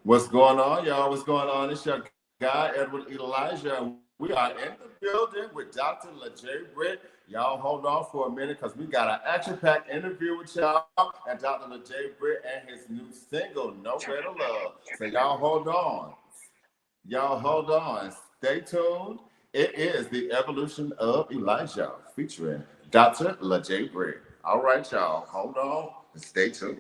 What's going on, y'all? What's going on? It's your guy, Edward Eliesya. We are in the building with Dr. LeJay Britt. Y'all hold on for a minute because we got an action-packed interview with y'all and Dr. LeJay Britt and his new single, No Greater Love. So y'all hold on. Y'all hold on. Stay tuned. It is the Evolution of Eiiesya featuring Dr. LeJay Britt. All right, y'all. Hold on and stay tuned.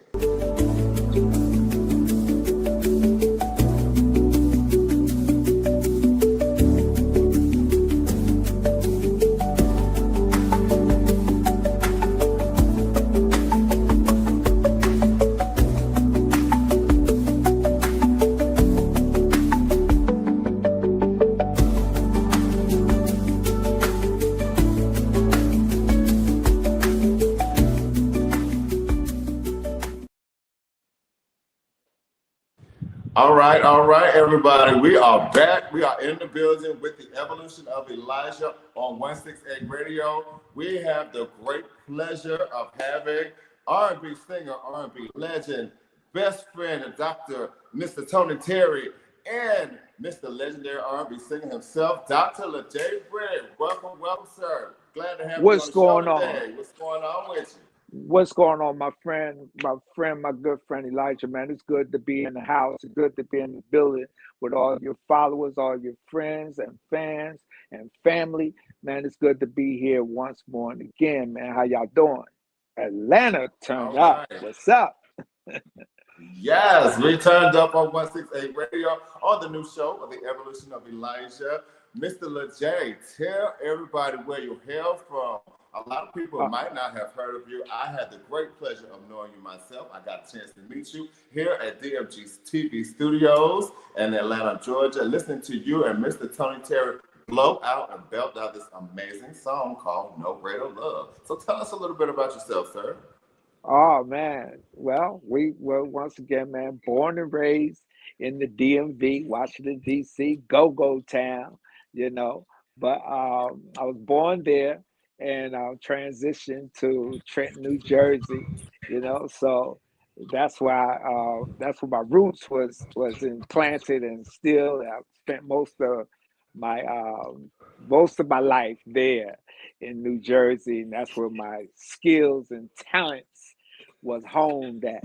All right, everybody. We are back. We are in the building with the Evolution of Eiiesya on 168 Radio. We have the great pleasure of having R&B singer, R&B legend, best friend of Dr. Mr. Tony Terry, and Mr. Legendary R&B singer himself, Dr. LeJay Britt. Welcome, welcome, sir. Glad to have you on the show today. What's going on with you? What's going on, my good friend Elijah, man? It's good to be in the house. It's good to be in the building with all your followers, all your friends and fans and family. Man, it's good to be here once more and again, man. How y'all doing? Atlanta turned up. What's up? Yes, we turned up on 168 Radio on the new show of the Evolution of Eiiesya. Mr. LeJay, tell everybody where you hail from. A lot of people might not have heard of you. I had the great pleasure of knowing you myself. I got a chance to meet you here at DMG's TV studios in Atlanta, Georgia, listening to you and Mr. Tony Terry blow out and belt out this amazing song called No Greater Love. So tell us a little bit about yourself, sir. Oh, man. Well, we were once again, man, born and raised in the DMV, Washington, D.C., go-go town, you know. But I was born there and transitioned to Trenton, New Jersey, you know. So that's why that's where my roots was implanted, and still I've spent most of my life there in New Jersey, and that's where my skills and talents was honed at,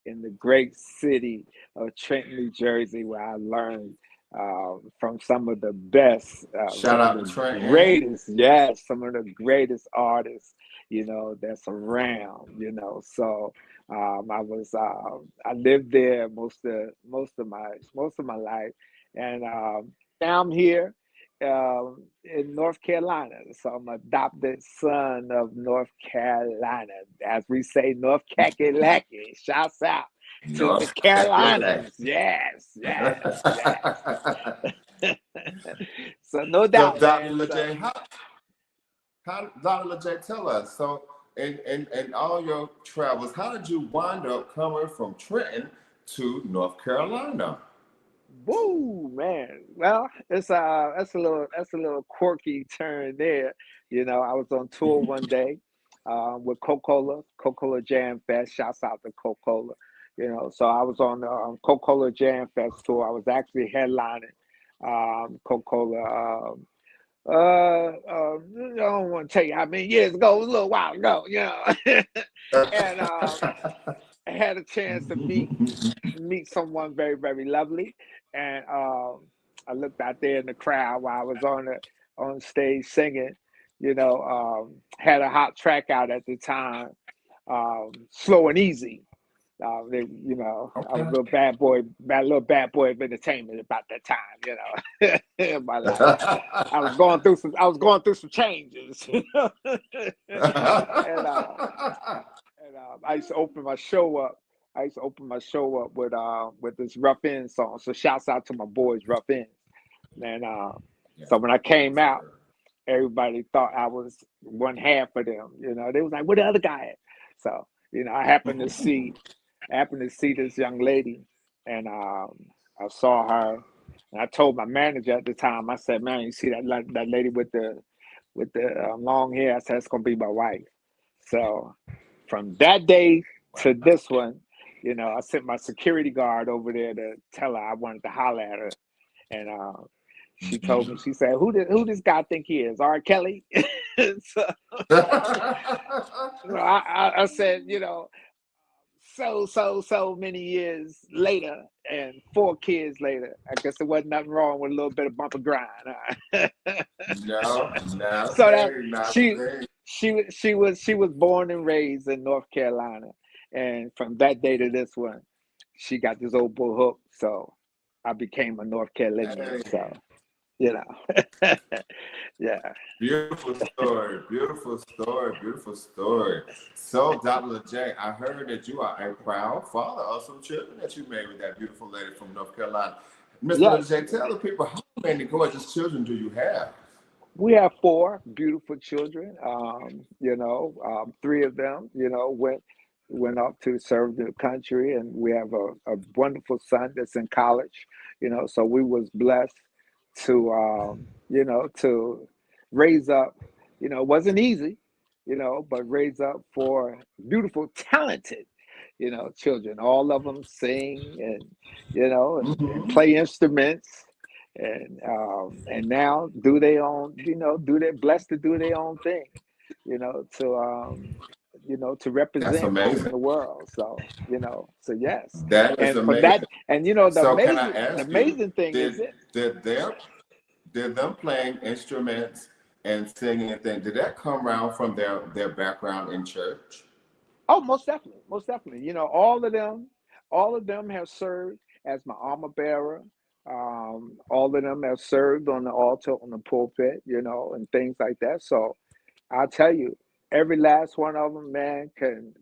in the great city of Trenton, New Jersey, where I learned from some of the best, shout out to Trenton, greatest, yes, some of the greatest artists, you know, that's around, you know. So I lived there most of my life, and now I'm here in North Carolina. So I'm adopted son of North Carolina, as we say, North Kakalaki. Shouts out to the Carolinas. Yes. So no doubt. So Dr. LeJay, how Dr. LeJay, tell us. So in all your travels, how did you wind up coming from Trenton to North Carolina? Woo, man. Well, that's a little quirky turn there. You know, I was on tour one day with Coca-Cola Jam Fest. Shouts out to Coca-Cola. You know, so I was on the Coca-Cola Jam Fest tour. I was actually headlining Coca-Cola. I don't want to tell you how many years ago. It was a little while ago, you know. And I had a chance to meet someone very, very lovely. And I looked out there in the crowd while I was on stage singing. You know, had a hot track out at the time, Slow and Easy. You know, okay. I was a little bad boy of entertainment about that time, you know. In my life, I was going through some changes, you know. and I used to open my show up. With this Rough Ends song. So shouts out to my boys, Rough Ends. And so when I came out, everybody thought I was one half of them. You know, they was like, "Where the other guy at?" So you know, I happened to see this young lady, and I saw her, and I told my manager at the time. I said, "Man, you see that lady with the long hair?" I said, "It's gonna be my wife." So from that day to this one, I sent my security guard over there to tell her I wanted to holler at her, and she told me, she said, who this guy think he is? R. Kelly? So, I said, so many years later and 4 kids later, I guess there wasn't nothing wrong with a little bit of bumper grind. No, So that nothing, she nothing. she was born and raised in North Carolina, and from that day to this one, she got this old bull hook. So I became a North Carolinian. Hey, So you know, yeah. beautiful story, beautiful story, beautiful story. So, Dr. J, I heard that you are a proud father of some children that you made with that beautiful lady from North Carolina. Mr. Yes, J, tell the people how many gorgeous children do you have? we have 4 beautiful children. 3 of them, went off to serve the country, and we have a wonderful son that's in college. So we was blessed to to raise up. It wasn't easy, but raise up 4 beautiful, talented, children. All of them sing and and Mm-hmm. play instruments, and now do their own, do their blessed to do their own thing, to That's represent in amazing. the world. So yes, That is and from that, amazing. and the So, can I amazing the ask you, amazing thing is did this. did their did them playing instruments and singing and things, did that come around from their background in church? Oh, most definitely, most definitely. All of them have served as my armor bearer. All of them have served on the altar, on the pulpit, and things like that. So I'll tell you, every last one of them, man, could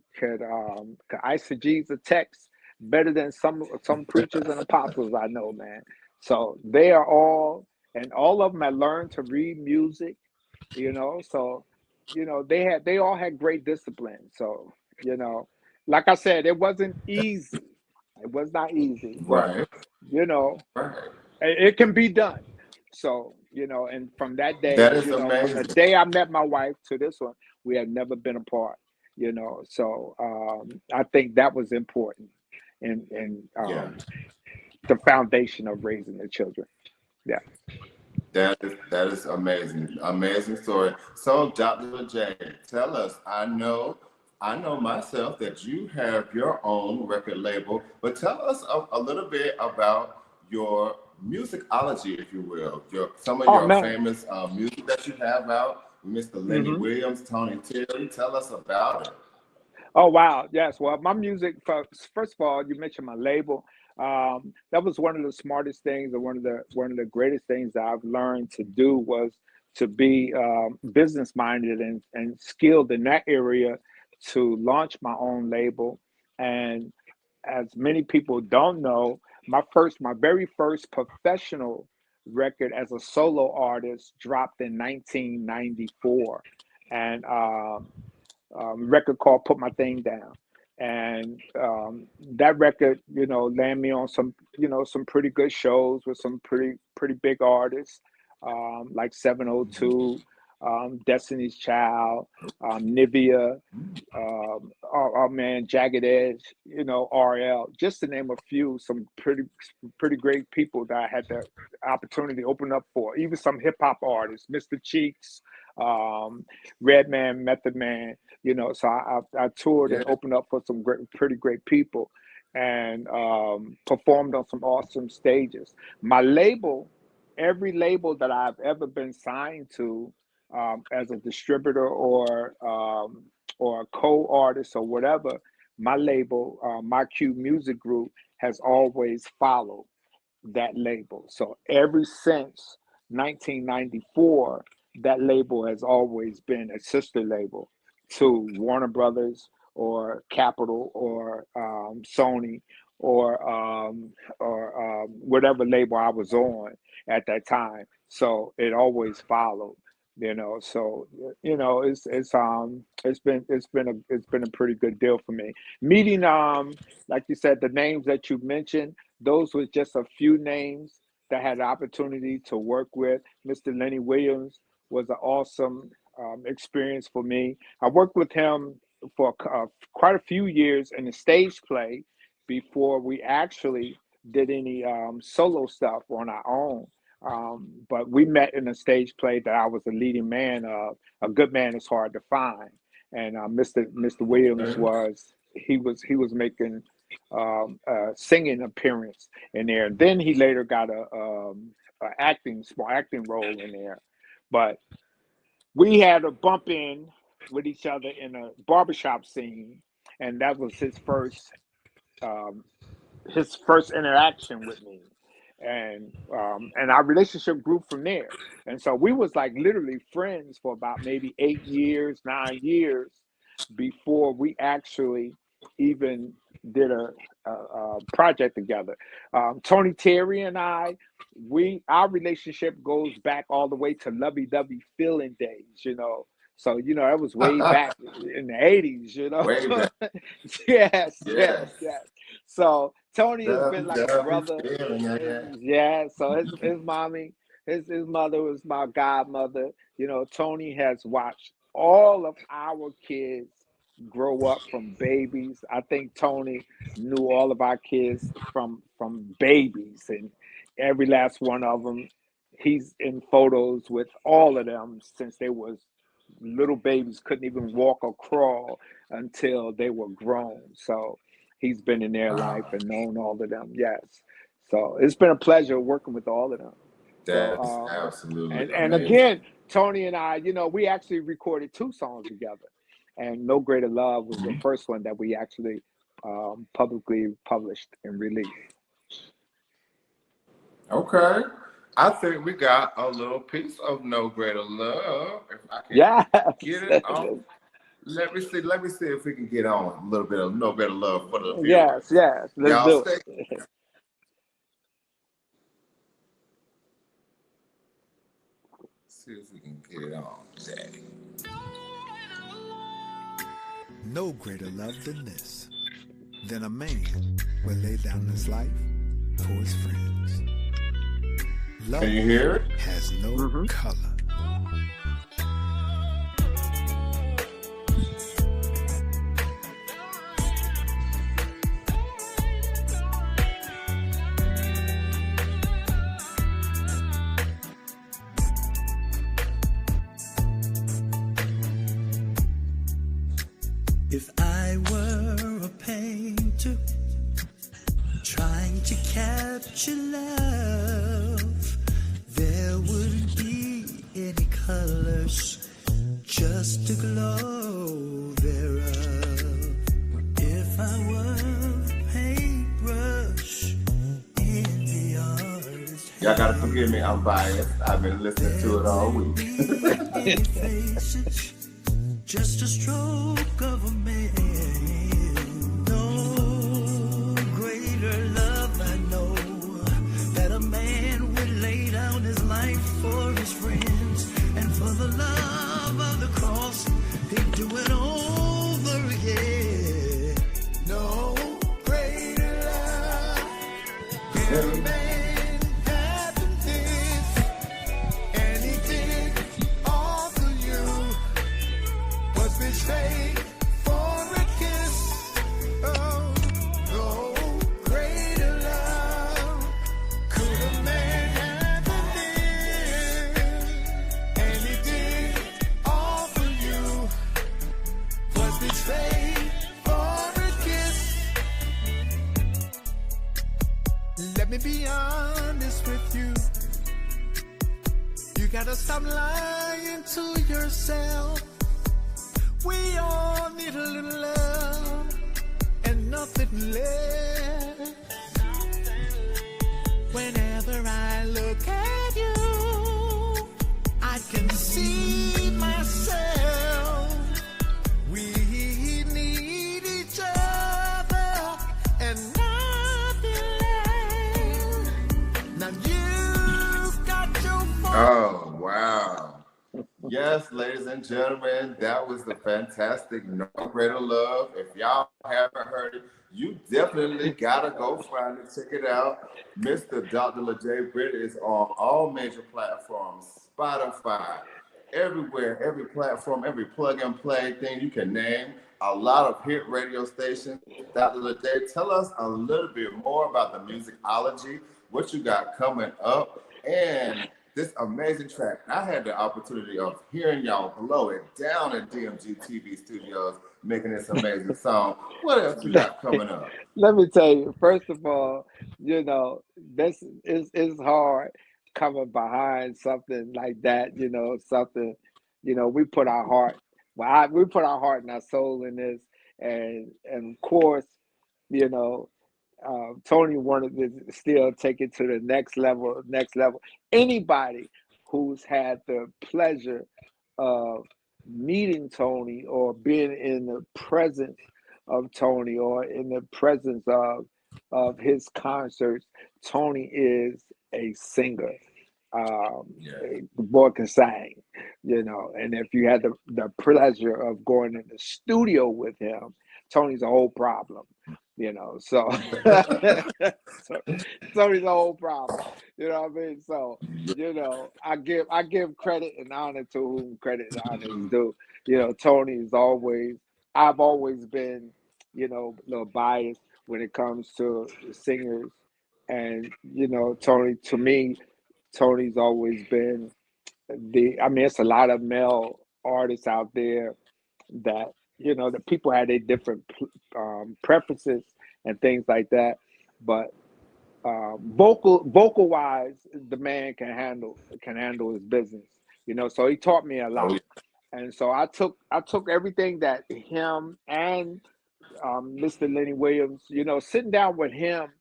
eisegesis a text better than some preachers and apostles I know, man. So they are and all of them have learned to read music, So they all had great discipline. So you know, like I said, it wasn't easy. It was not easy, but Right, you know, right. it can be done. So, and from that day, That is from the amazing. day I met my wife to this one, we have never been apart, So I think that was important in Yeah, the foundation of raising the children. Yeah. that is amazing. Amazing story. So, Dr. J, tell us. I know myself that you have your own record label, but tell us a little bit about your musicology, if you will. Some of Oh, your man. famous music that you have out, Mr. Lenny Hmm. Williams, Tony Terry. Tell us about it. Oh, wow. Yes. Well, my music, first of all, you mentioned my label. That was one of the smartest things, and one of the greatest things that I've learned to do was to be business minded and skilled in that area to launch my own label. And as many people don't know, my very first professional record as a solo artist dropped in 1994, and record called "Put My Thing Down," and that record, landed me on some pretty good shows with some pretty big artists, like 702, Destiny's Child, Nivea, our man Jagged Edge, RL, just to name a few, some pretty great people that I had the opportunity to open up for. Even some hip hop artists, Mr. Cheeks, um, Redman, Method Man. So I toured and Yeah. opened up for some pretty great people, and performed on some awesome stages. My label, every label that I've ever been signed to, as a distributor or a co-artist or whatever, my label, my Q Music Group, has always followed that label. So ever since 1994, that label has always been a sister label to Warner Brothers or Capitol or Sony or whatever label I was on at that time. So it always followed. So it's been a pretty good deal for me. Meeting, like you said, the names that you mentioned, those were just a few names that I had the opportunity to work with. Mr. Lenny Williams was an awesome experience for me. I worked with him for quite a few years in a stage play before we actually did any solo stuff on our own. But we met in a stage play that I was the leading man of. A good man is hard to find, and Mr. Williams Okay. was making a singing appearance in there. Then he later got a small acting role in there. But we had a bump in with each other in a barbershop scene, and that was um, his first interaction with me, and our relationship grew from there. And so we was like literally friends for about maybe 8 years, 9 years before we actually even did a project together. Tony Terry and I, our relationship goes back all the way to lovey-dovey feeling days, So, that was way back in the 80s, Way back. Yes, yes, Yes. yes. So Tony has been like a Lovey brother. feeling, yeah. Yeah, so his mommy, his mother was my godmother. Tony has watched all of our kids grow up from babies. I think Tony knew all of our kids from babies, and every last one of them. He's in photos with all of them since they was little babies, couldn't even walk or crawl until they were grown. So he's been in their life Wow. and known all of them. Yes. So it's been a pleasure working with all of them. That's So absolutely and amazing. again, Tony and I, we actually recorded 2 songs together. And No Greater Love was the Mhm. first one that we actually publicly published and released. Okay. I think we got a little piece of No Greater Love. If I can Yes. get it on. Let me see. Let me see if we can get on a little bit of No Greater Love for the Yes, viewers. yes. Let's Y'all do stay. it. See if we can get it on today. No greater love than this, than a man will lay down his life for his friends. Love Can you hear it? has no Mhm. color. If I were a painter trying to capture love, there wouldn't be any colors, just a glow thereof. If I were a paintbrush in the artist's Y'all gotta forgive me. I'm biased. I've been listening to it all week. any faces, just a stroke of a man. No greater love I know, that a man would lay down his life for his friends, and for the love of the cross he'd do it over again. No greater love can a man have than this, and he did all for you. Was betrayed for a kiss. Oh, no greater love could a man have than this, and he did all for you. Was betrayed for a kiss. Let me be honest with you. You gotta stop lying to yourself. We all need a little love and nothing less. Whenever I look at you, I can see myself. We need each other and nothing less. Now you've got your phone. Oh, wow. Yes, ladies and gentlemen, that was the fantastic No Greater Love. If y'all haven't heard it, you definitely gotta go find it, check it out. Mr. Dr. LeJay Britt is on all major platforms: Spotify, everywhere, every platform, every plug and play thing you can name. A lot of hit radio stations. Dr. Lejay, tell us a little bit more about the musicology, what you got coming up, and this amazing track. I had the opportunity of hearing y'all blow it down at DMG TV studios, making this amazing song. What else you got coming up? Let me tell you, first of all, this is hard coming behind something like that, something, we put our heart, we put our heart and our soul in this. And of course, you know, Tony wanted to still take it to the next level, next level. Anybody who's had the pleasure of meeting Tony or being in the presence of Tony or in the presence of his concerts, Tony is a singer. The boy can sing, and if you had the pleasure of going in the studio with him, Tony's a whole problem. So, so Tony's a whole problem. You know what I mean? So, I give credit and honor to whom credit and honor is due. Tony is always, I've always been, a little biased when it comes to singers. And, Tony, to me, Tony's always been it's a lot of male artists out there that, the people had their different preferences and things like that. But vocal wise, the man can handle his business, so he taught me a lot. And so I took everything that him and Mr. Lenny Williams, sitting down with him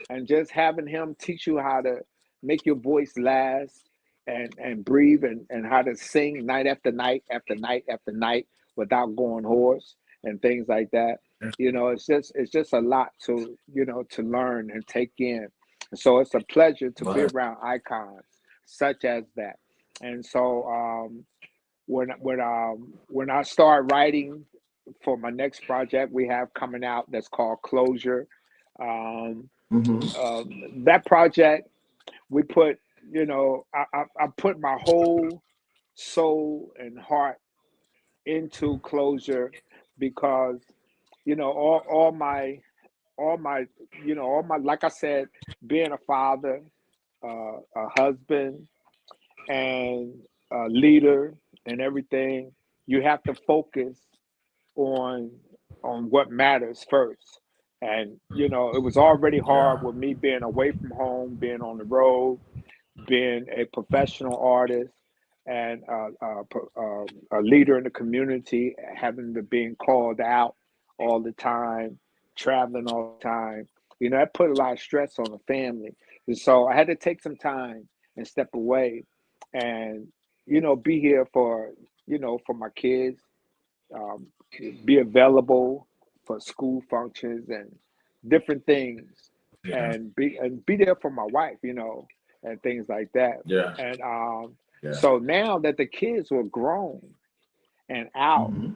and just having him teach you how to make your voice last and breathe and how to sing night after night after night after night without going hoarse and things like that. It's just a lot to learn and take in. So it's a pleasure to be around icons such as that. And so when I start writing for my next project we have coming out that's called Closure, that project we put, I put my whole soul and heart into Closure because, all my, like I said, being a father, a husband, and a leader and everything, you have to focus on what matters first. And, it was already hard with me being away from home, being on the road, being a professional artist and a leader in the community, having to being called out all the time, traveling all the time. That put a lot of stress on the family. And so I had to take some time and step away and, be here for my kids, be available for school functions and different things, and be there for my wife, and things like that. And so now that the kids were grown and out, and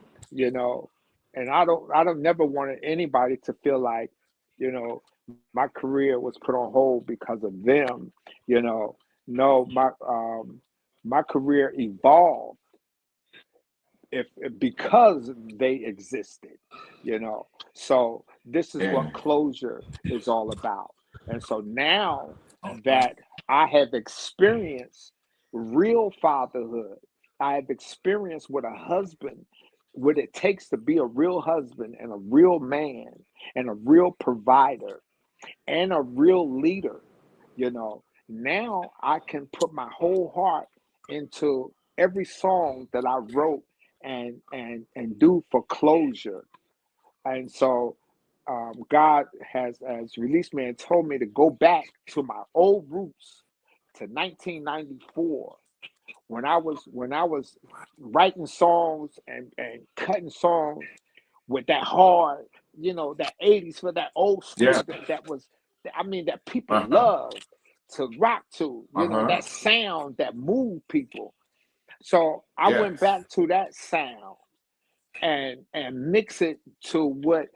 I don't never wanted anybody to feel like, my career was put on hold because of them. No, my career evolved because they existed, So this is what Closure is all about. And so now that I have experienced real fatherhood, I have experienced what a husband, what it takes to be a real husband and a real man and a real provider and a real leader, now I can put my whole heart into every song that I wrote and do for Closure. And so God has released me and told me to go back to my old roots to 1994 when I was writing songs and cutting songs with that hard, that 80s for that old school that people love to rock to, that sound that moved people. So I went back to that sound and mix it to what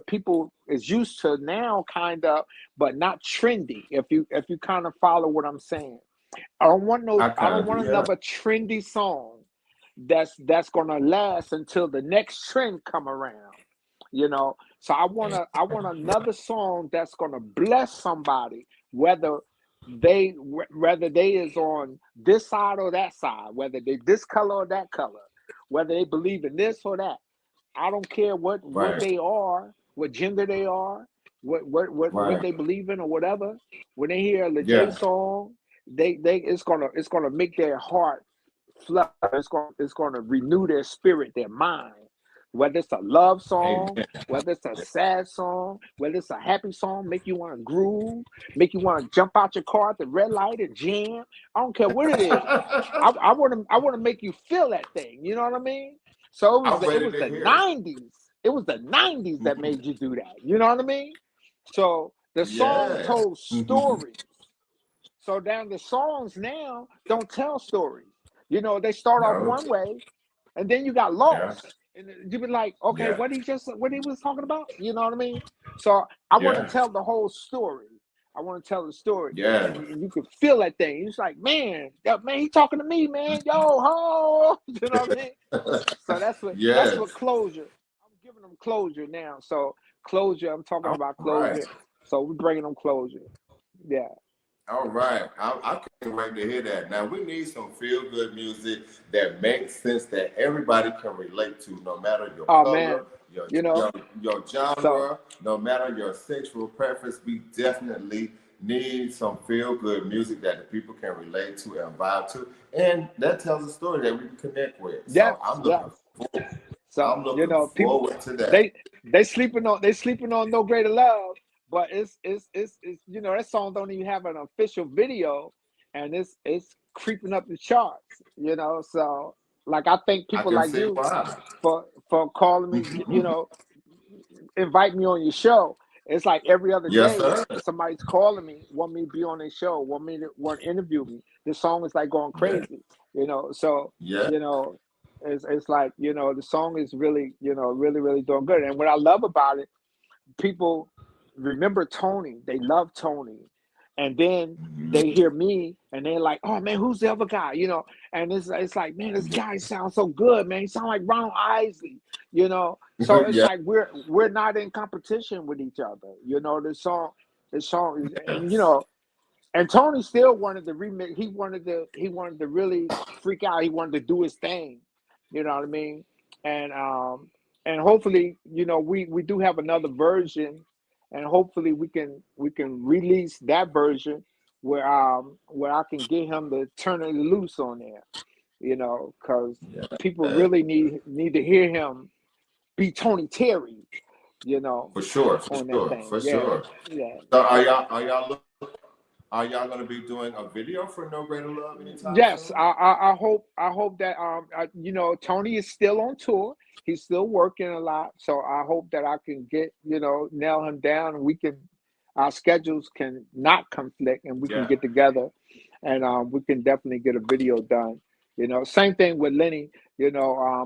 people is used to now, kind of, but not trendy. If you kind of follow what I'm saying. I don't want no. I I kind don't of do want that. another trendy song that's gonna last until the next trend come around. So I want another song that's gonna bless somebody, whether they is on this side or that side, whether they this color or that color, whether they believe in this or that. I don't care what Right, they are, what gender they are, what right. they believe in or whatever. When they hear a Lejay Yeah. song, they it's gonna make their heart flutter. It's gonna renew their spirit, their mind. Whether it's a love song, Amen. whether it's a sad song, whether it's a happy song, make you want to groove, make you want to jump out your car at the red light and jam. I don't care what it is. I want to make you feel that thing. You know what I mean? So it was I'm the, it ready was to the hear it. 90s. It was the 90s that made you do that. You know what I mean? So the song Yes. told stories. So down the songs now don't tell stories. They start off No. one way, and then you got Yeah. lost, and you be like, okay, Yeah. what he was talking about? You know what I mean? So I want to Yeah. tell the whole story. I want to tell the story, Yeah. and you can feel that thing. It's like, man, he talking to me, man. Yo, ho, you know what I mean? So that's what Yes. closure. I'm giving them closure now. So closure, I'm talking All about right. closure. So we're bringing them closure. Yeah. All right. I can't wait to hear that. Now, we need some feel good music that makes sense that everybody can relate to, no matter your Oh color, man, your, you know. your, your So genre, no matter your sexual preference. We definitely need some feel good music that the people can relate to and vibe to. And that tells a story that we can connect with. yes, So yes. I'm So looking people forward to that. they sleeping on No Greater Love, but it's that song don't even have an official video, and it's creeping up the charts. So like I thank I people can like see you why. for calling me, invite me on your show. It's like every other Yes, day sir. somebody's calling me, want me to be on their show, want to interview me. This song is like going Yeah. crazy, So Yeah. you know, it's like the song is really really really doing good. And what I love about it, people remember Tony. They love Tony, and then they hear me, and they're like, "Oh man, who's the other guy?" And it's like, man, this guy sounds so good, man. He sounds like Ronald Isley, So it's Yeah. like we're not in competition with each other. The song is, and Yes. and Tony still wanted to remix. He wanted to really freak out. He wanted to do his thing. You know what I mean? And and hopefully, we do have another version, and hopefully we can release that version where I can get him to turn it loose on there. Because people Yeah. really need to hear him be Tony Terry. You know, For sure. For on that sure. thing. For Yeah, sure. yeah. So are y'all going to be doing a video for No Greater Love anytime Yes, soon? I hope that Tony is still on tour. He's still working a lot, so I hope that I can get nail him down, and our schedules can not conflict, and we can Yeah. get together, and we can definitely get a video done. Same thing with Lenny.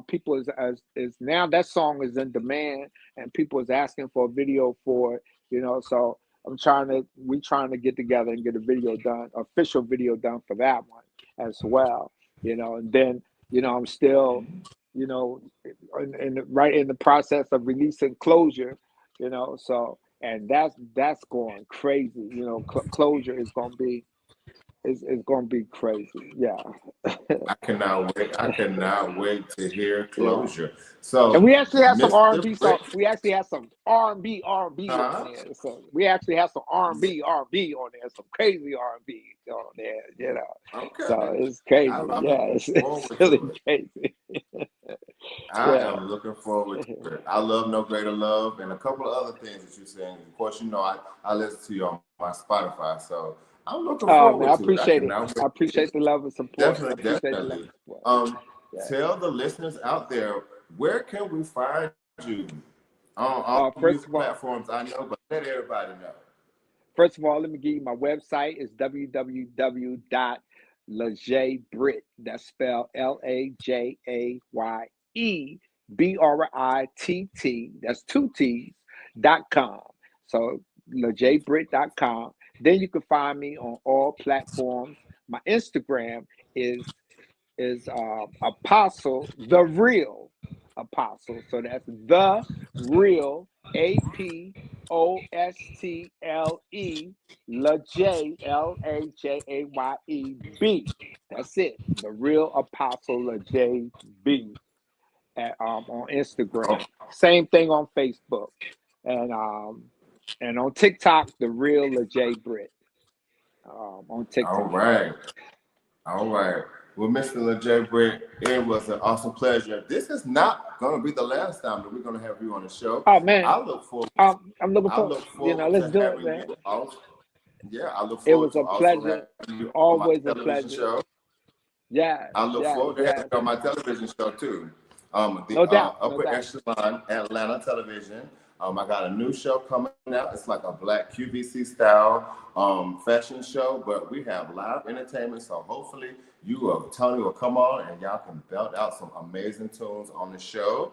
People is now that song is in demand, and people is asking for a video for it. So we trying to get together and get a video done, official video done for that one as well. And then I'm still, right in the process of releasing Closure. So and that's going crazy. Closure is going to be crazy. Yeah, I cannot wait. I cannot wait to hear yeah. Closure. And So, we actually have some Mr. R&B song. Britt, We actually have some R&B on huh? there. So we actually have some R&B on there. Some crazy R&B on there. So Okay. it's crazy. I'm looking Yeah, it's forward really to it. crazy. I Yeah. am looking forward to it. I love No Greater Love and a couple of other things that you're saying. Of course, I listen to you on my Spotify, so I'm looking Oh man, I forward to it. I appreciate it. cannot I wait to hear. appreciate the love and support. I Definitely, appreciate the love definitely. and support. Um, Yeah. Tell the listeners out there, where can we find you on all First music of all, platforms? I know, but let everybody know. let me give you my website. It's www.lajaybrit. That's spelled LAJAYEBRITT. That's two T's.com. So lajaybrit.com. Then you can find me on all platforms. my Instagram is Apostle, the real Apostle. So that's the real APOSTLE LAJAYEB. That's it. The real Apostle LaJ on Instagram. Same thing on Facebook. And on TikTok, the real LaJ Britt. On TikTok. All right. Well, Mr. LaJ Britt, it was an awesome pleasure. This is not going to be the last time that we're going to have you on the show. Oh man, I look forward. I'm looking forward. Let's do it, man. Yeah, I look forward. It was a pleasure. Always a pleasure. Show. Yeah. I look forward to having you on my television show too. No doubt. Upper Echelon Atlanta Television. I got a new show coming out. It's like a black QVC style fashion show, but we have live entertainment. So hopefully Tony will come on and y'all can belt out some amazing tunes on the show.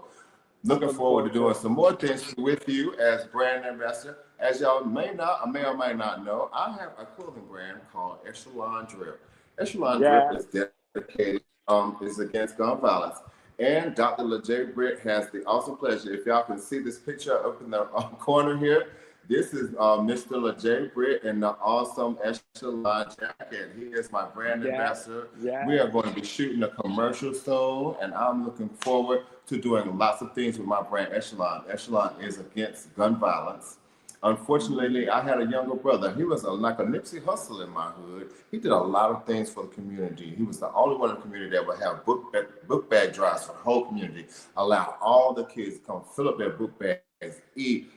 Looking forward to doing some more things with you as brand ambassador. As y'all may or may not know, I have a clothing brand called Echelon Drip. Echelon Drip is dedicated, is against gun violence. And Dr. LaJ Britt has the awesome pleasure. If y'all can see this picture up in the corner here, this is Mr. LaJ Britt in the awesome Echelon jacket. He is my brand ambassador. Yeah. We are going to be shooting a commercial soon, and I'm looking forward to doing lots of things with my brand Echelon. Echelon is against gun violence. Unfortunately, I had a younger brother. He was like a Nipsey Hussle in my hood. He did a lot of things for the community. He was the only one in the community that would have book bag drives for the whole community. Allow all the kids to come fill up their book bags, eat,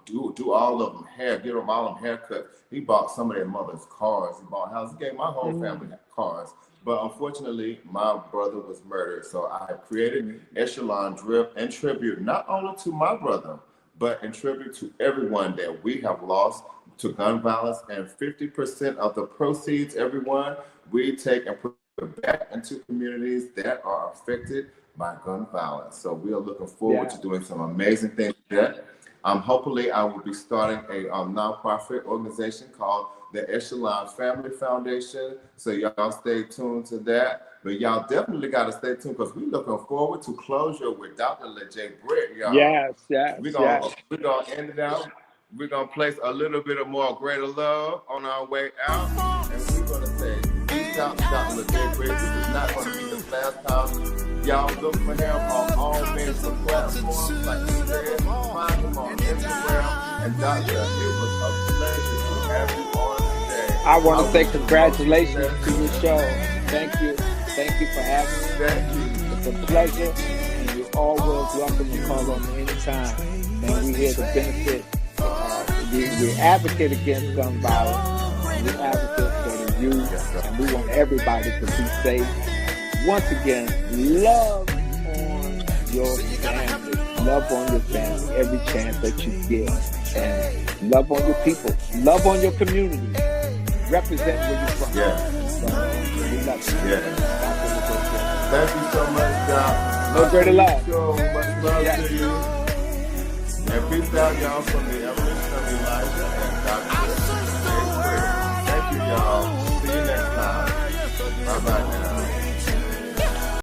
do all of them hair, give them all them haircuts. He bought some of their mother's cars. He bought houses. He gave my whole family cars. But unfortunately, my brother was murdered. So I have created Echelon Drip in tribute not only to my brother, but in tribute to everyone that we have lost to gun violence. And 50% of the proceeds, everyone, we take and put back into communities that are affected by gun violence. So we are looking forward to doing some amazing things there. Hopefully, I will be starting a nonprofit organization called the Echelon Family Foundation. So y'all stay tuned to that. But y'all definitely got to stay tuned because we're looking forward to closure with Dr. LaJ Britt, y'all. Yes. We're gonna end it out. We're gonna place a little bit of more greater love on our way out. And we're gonna say, peace out to Dr. LaJ Britt. This is not gonna be the last time. Y'all look for him on all major platforms. Like he said, find him on Instagram. And Dr., it was a pleasure to have you on today. I want to say congratulations to your show. Thank you. Thank you for having me. Thank you. It's a pleasure, and you're always welcome to call on me anytime. And we here to benefit. We advocate against gun violence. We advocate for the youth, and we want everybody to be safe. Once again, love on your family. Love on your family every chance that you get. And love on your people. Love on your community. Represent where you're from. Thank you so much, Doc. No greater love. So much love to you. And peace out, y'all, from the Evolution of Eiiesya and Dr. Thank you, y'all. See you next time. Bye-bye.